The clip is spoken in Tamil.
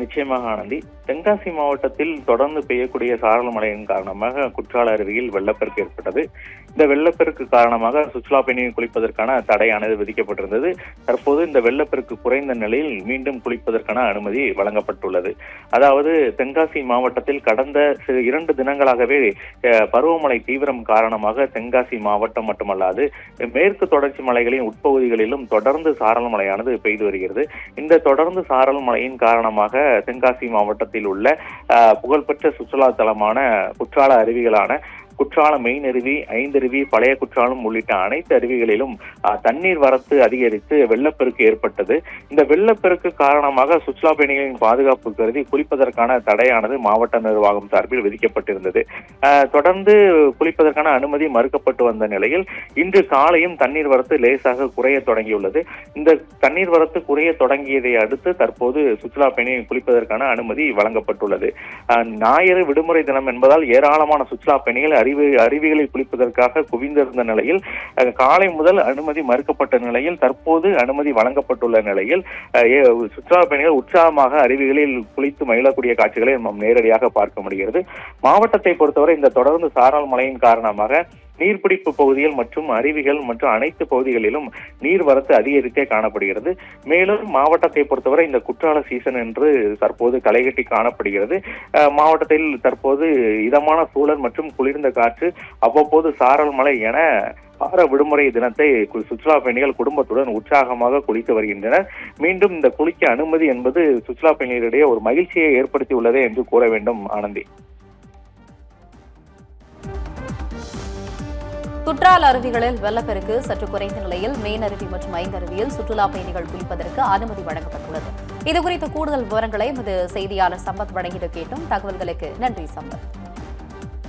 நிச்சயமாக ஆனந்தி. தென்காசி மாவட்டத்தில் தொடர்ந்து பெய்யக்கூடிய சாரல் மழையின் காரணமாக குற்றால அருவியில் வெள்ளப்பெருக்கு ஏற்பட்டது. இந்த வெள்ளப்பெருக்கு காரணமாக சுற்றுலா பயணிகள் குளிப்பதற்கான தடையானது விதிக்கப்பட்டிருந்தது. தற்போது இந்த வெள்ளப்பெருக்கு குறைந்த நிலையில் மீண்டும் குளிப்பதற்கான அனுமதி வழங்கப்பட்டுள்ளது. அதாவது தென்காசி மாவட்டத்தில் கடந்த 2 தினங்களாகவே பருவமழை தீவிரம் காரணமாக தென்காசி மாவட்டம் மட்டுமல்லாது மேற்கு தொடர்ச்சி மலைகளின் உட்பகுதிகளிலும் தொடர்ந்து சாரல் மழையானது பெய்து வருகிறது. இந்த தொடர்ந்து சாரல் மழையின் காரணமாக தென்காசி மாவட்டத்தில் உள்ள புகழ்பெற்ற சுற்றுலா தலமான குற்றால அருவிகளான குற்றாலம் மெயின் அருவி, ஐந்தருவி, பழைய குற்றாலம் உள்ளிட்ட அனைத்து அருவிகளிலும் தண்ணீர் வரத்து அதிகரித்து வெள்ளப்பெருக்கு ஏற்பட்டது. இந்த வெள்ளப்பெருக்கு காரணமாக சுற்றுலா பயணிகளின் பாதுகாப்பு கருதி குளிப்பதற்கான தடையானது மாவட்ட நிர்வாகம் சார்பில் விதிக்கப்பட்டிருந்தது. தொடர்ந்து குளிப்பதற்கான அனுமதி மறுக்கப்பட்டு வந்த நிலையில் இன்று காலையும் தண்ணீர் வரத்து லேசாக குறைய தொடங்கியுள்ளது. இந்த தண்ணீர் வரத்து குறைய தொடங்கியதை அடுத்து தற்போது சுற்றுலா பயணிகள் குளிப்பதற்கான அனுமதி வழங்கப்பட்டுள்ளது. ஞாயிறு விடுமுறை தினம் என்பதால் ஏராளமான சுற்றுலா பயணிகள் அருவிகளில் குளிப்பதற்காக குவிந்திருந்த நிலையில் காலை முதல் அனுமதி மறுக்கப்பட்ட நிலையில் தற்போது அனுமதி வழங்கப்பட்டுள்ள நிலையில் சுற்றுலா பயணிகள் உற்சாகமாக அருவிகளில் குளித்து மகிழக்கூடிய காட்சிகளை நாம் நேரடியாக பார்க்க முடிகிறது. மாவட்டத்தை பொறுத்தவரை இந்த தொடர்ந்து சாரல் மழையின் காரணமாக நீர்பிடிப்பு பகுதிகள் மற்றும் அருவிகள் மற்றும் அனைத்து பகுதிகளிலும் நீர்வரத்து அதிகரித்தே காணப்படுகிறது. மேலும் மாவட்டத்தை பொறுத்தவரை இந்த குற்றால சீசன் என்று தற்போது களைகட்டி காணப்படுகிறது. மாவட்டத்தில் தற்போது இதமான சூழல் மற்றும் குளிர்ந்த காற்று, அவ்வப்போது சாரல் மழை என வார விடுமுறை தினத்தை சுற்றுலா பயணிகள் குடும்பத்துடன் உற்சாகமாக குளித்து வருகின்றனர். மீண்டும் இந்த குளிக்க அனுமதி என்பது சுற்றுலா பயணிகளிடையே ஒரு மகிழ்ச்சியை ஏற்படுத்தியுள்ளதே என்று கூற வேண்டும் ஆனந்தி. குற்றால அருவிகளில் வெள்ளப்பெருக்கு சற்று குறைந்த நிலையில் மெயின் அருவி மற்றும் ஐந்தருவியில் சுற்றுலா பயணிகள் குளிப்பதற்கு அனுமதி வழங்கப்பட்டுள்ளது. இதுகுறித்த கூடுதல் விவரங்களை எமது செய்தியாளர் சம்பத் வழங்கிட கேட்டும். தகவல்களுக்கு நன்றி சம்பத்.